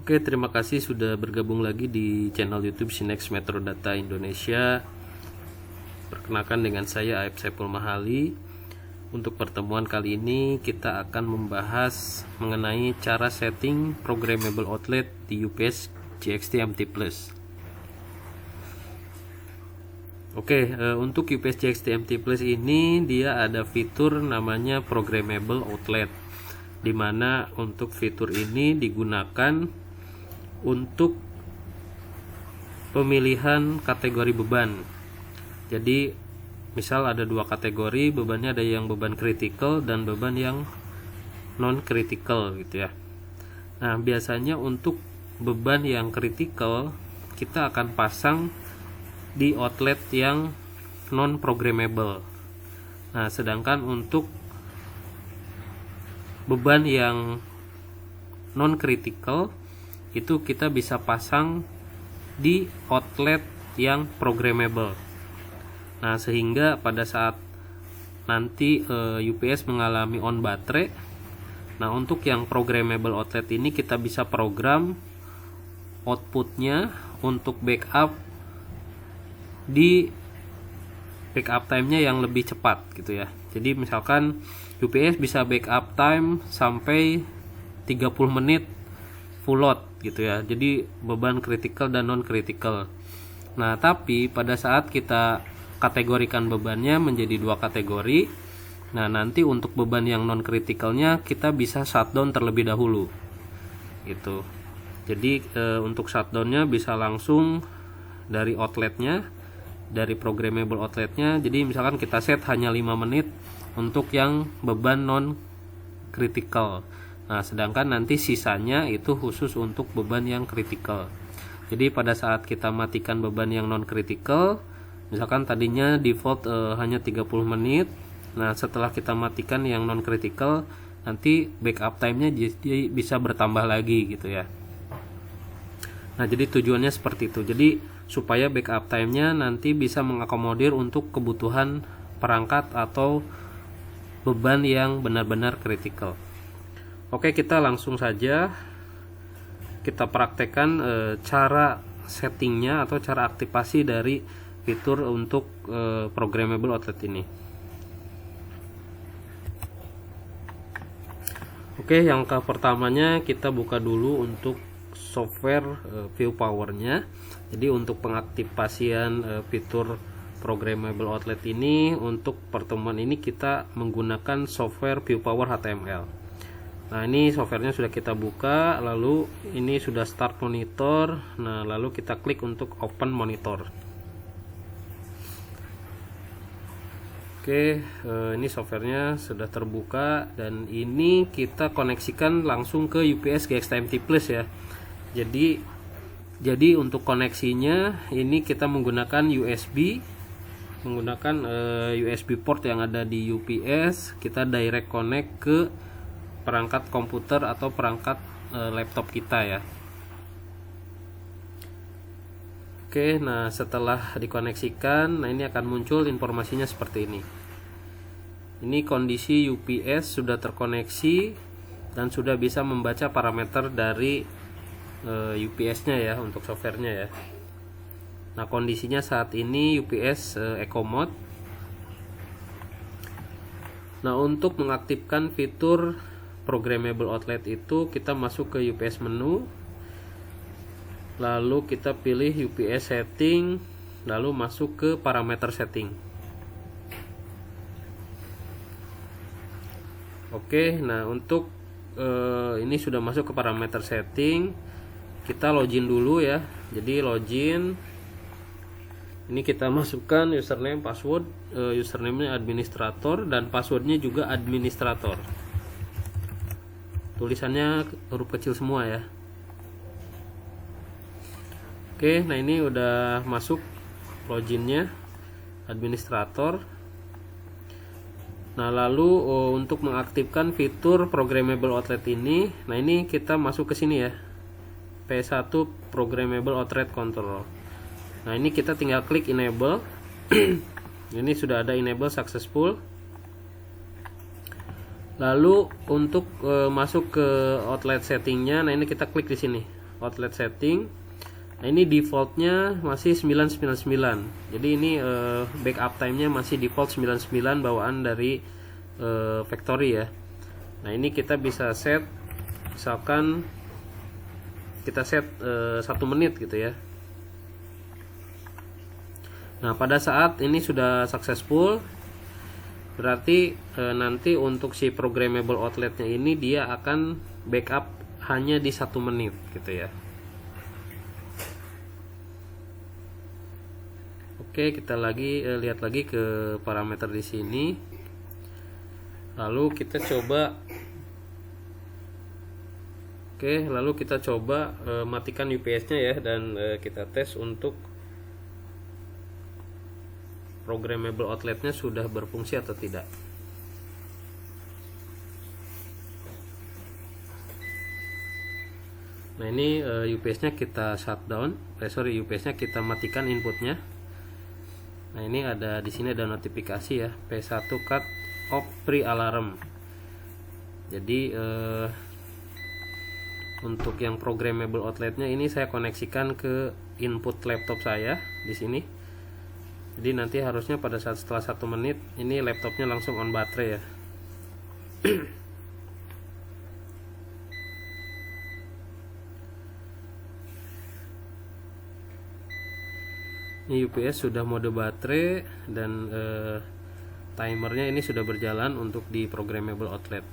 Oke, terima kasih sudah bergabung lagi di channel YouTube Sinex Metro Data Indonesia. Perkenalkan dengan saya Aib Saiful Mahali. Untuk pertemuan kali ini kita akan membahas mengenai cara setting programmable outlet di UPS JXT-MT+. Oke, untuk UPS JXT-MT+ ini dia ada fitur namanya programmable outlet, dimana untuk fitur ini digunakan untuk pemilihan kategori beban. Jadi misal ada dua kategori bebannya, ada yang beban kritikal dan beban yang non kritikal gitu ya. Nah, biasanya untuk beban yang kritikal kita akan pasang di outlet yang non programmable. Nah, sedangkan untuk beban yang non kritikal itu kita bisa pasang di outlet yang programmable. Nah, sehingga pada saat nanti UPS mengalami on baterai, nah untuk yang programmable outlet ini kita bisa program outputnya untuk backup di backup time-nya yang lebih cepat gitu ya. Jadi misalkan UPS bisa backup time sampai 30 menit full load gitu ya. Jadi beban kritikal dan non kritikal. Nah, tapi pada saat kita kategorikan bebannya menjadi dua kategori, nah nanti untuk beban yang non kritikalnya kita bisa shutdown terlebih dahulu gitu. Jadi untuk shutdownnya bisa langsung dari outletnya, dari programmable outletnya. Jadi misalkan kita set hanya 5 menit untuk yang beban non kritikal. Nah, sedangkan nanti sisanya itu khusus untuk beban yang kritikal. Jadi pada saat kita matikan beban yang non kritikal, misalkan tadinya default hanya 30 menit. Nah, setelah kita matikan yang non kritikal, nanti backup time-nya jadi bisa bertambah lagi gitu ya. Nah, jadi tujuannya seperti itu. Jadi supaya backup time-nya nanti bisa mengakomodir untuk kebutuhan perangkat atau beban yang benar-benar kritikal. Oke, kita langsung saja kita praktekkan cara settingnya atau cara aktivasi dari fitur untuk programmable outlet ini. Oke, yang pertamanya kita buka dulu untuk software view powernya. Jadi untuk pengaktifasian fitur programmable outlet ini, untuk pertemuan ini kita menggunakan software view power HTML. Nah, ini softwarenya sudah kita buka, lalu ini sudah start monitor. Nah, lalu kita klik untuk open monitor. Oke, ini softwarenya sudah terbuka dan ini kita koneksikan langsung ke UPS JXT-MT+ ya. Jadi untuk koneksinya ini kita menggunakan USB port yang ada di UPS. Kita direct connect ke perangkat komputer atau perangkat laptop kita ya. Oke, nah setelah dikoneksikan, nah ini akan muncul informasinya seperti ini. Ini kondisi UPS sudah terkoneksi dan sudah bisa membaca parameter dari UPS-nya ya, untuk softwarenya ya. Nah, kondisinya saat ini UPS Eco Mode. Nah, untuk mengaktifkan fitur programmable outlet itu kita masuk ke UPS menu, lalu kita pilih UPS setting, lalu masuk ke parameter setting. Oke, nah untuk ini sudah masuk ke parameter setting, kita login dulu ya. Jadi login, ini kita masukkan username, password, username-nya administrator dan passwordnya juga administrator. Tulisannya huruf kecil semua ya. Oke, nah ini udah masuk loginnya, administrator. Nah, lalu untuk mengaktifkan fitur programmable outlet ini, nah ini kita masuk ke sini ya, P1 programmable outlet control. Nah, ini kita tinggal klik enable. Ini sudah ada enable successful. Lalu untuk masuk ke outlet settingnya, nah ini kita klik di sini outlet setting. Nah ini defaultnya masih 999. Jadi ini backup time-nya masih default 99 bawaan dari factory ya. Nah ini kita bisa set, misalkan kita set 1 menit gitu ya. Nah pada saat ini sudah successful, berarti nanti untuk si programmable outletnya ini dia akan backup hanya di 1 menit gitu ya. Oke, kita lihat lagi ke parameter di sini. Lalu kita coba matikan UPS-nya ya, dan kita tes untuk programmable outletnya sudah berfungsi atau tidak. Nah ini UPS-nya kita shutdown, UPS-nya kita matikan inputnya. Nah ini ada di sini ada notifikasi ya, P1 cut off pre alarm. Jadi untuk yang programmable outletnya ini saya koneksikan ke input laptop saya di sini. Jadi nanti harusnya pada saat setelah 1 menit ini laptopnya langsung on baterai ya. Ini UPS sudah mode baterai dan timernya ini sudah berjalan untuk di programmable outlet.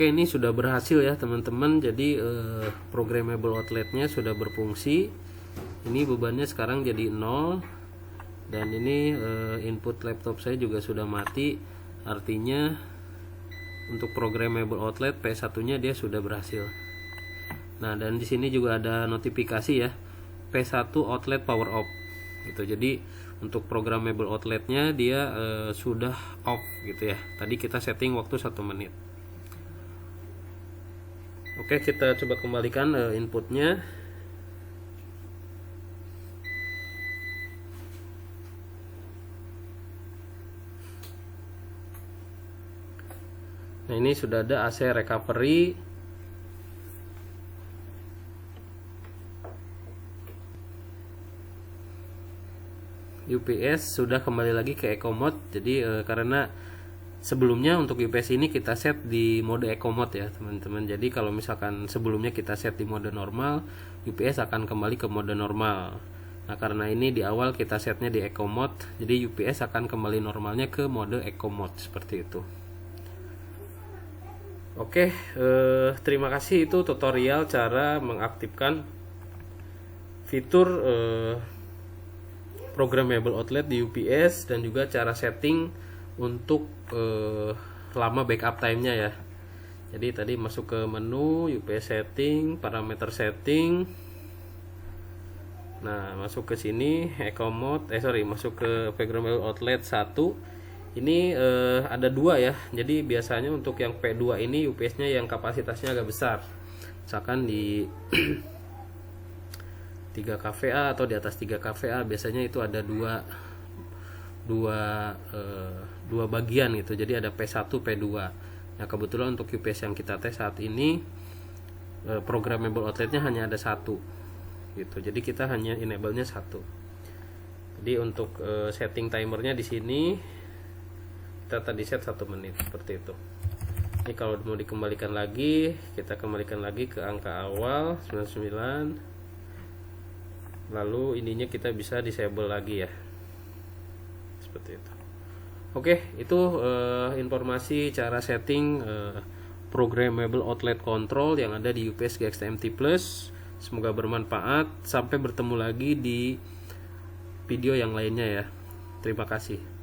Oke, ini sudah berhasil ya teman-teman. Jadi programmable outletnya sudah berfungsi. Ini bebannya sekarang jadi 0. Dan ini input laptop saya juga sudah mati. Artinya untuk programmable outlet P1-nya dia sudah berhasil. Nah, dan di sini juga ada notifikasi ya, P1 outlet power off. Gitu. Jadi untuk programmable outletnya dia sudah off gitu ya. Tadi kita setting waktu 1 menit. Oke, kita coba kembalikan inputnya. Nah ini sudah ada AC recovery. UPS sudah kembali lagi ke eco mode. Jadi karena sebelumnya untuk UPS ini kita set di mode eco mode ya teman-teman. Jadi kalau misalkan sebelumnya kita set di mode normal, UPS akan kembali ke mode normal. Nah karena ini di awal kita setnya di eco mode, jadi UPS akan kembali normalnya ke mode eco mode seperti itu. Oke, terima kasih, itu tutorial cara mengaktifkan fitur programmable outlet di UPS dan juga cara setting untuk lama backup time-nya ya. Jadi tadi masuk ke menu UPS setting, parameter setting. Nah, masuk ke sini eco mode, masuk ke programmable outlet 1. Ini ada 2 ya. Jadi biasanya untuk yang P2 ini UPS-nya yang kapasitasnya agak besar. Misalkan di 3 kVA atau di atas 3 kVA biasanya itu ada dua bagian gitu. Jadi ada P1, P2. Nah, kebetulan untuk UPS yang kita tes saat ini programmable outletnya hanya ada 1 gitu. Jadi kita hanya enable-nya 1. Jadi untuk setting timernya di sini kita tadi set 1 menit seperti itu. Ini kalau mau dikembalikan lagi, kita kembalikan lagi ke angka awal 99. Lalu ininya kita bisa disable lagi ya. Seperti itu. Oke, itu informasi cara setting programmable outlet control yang ada di UPS GXT-MT Plus. Semoga bermanfaat. Sampai bertemu lagi di video yang lainnya ya. Terima kasih.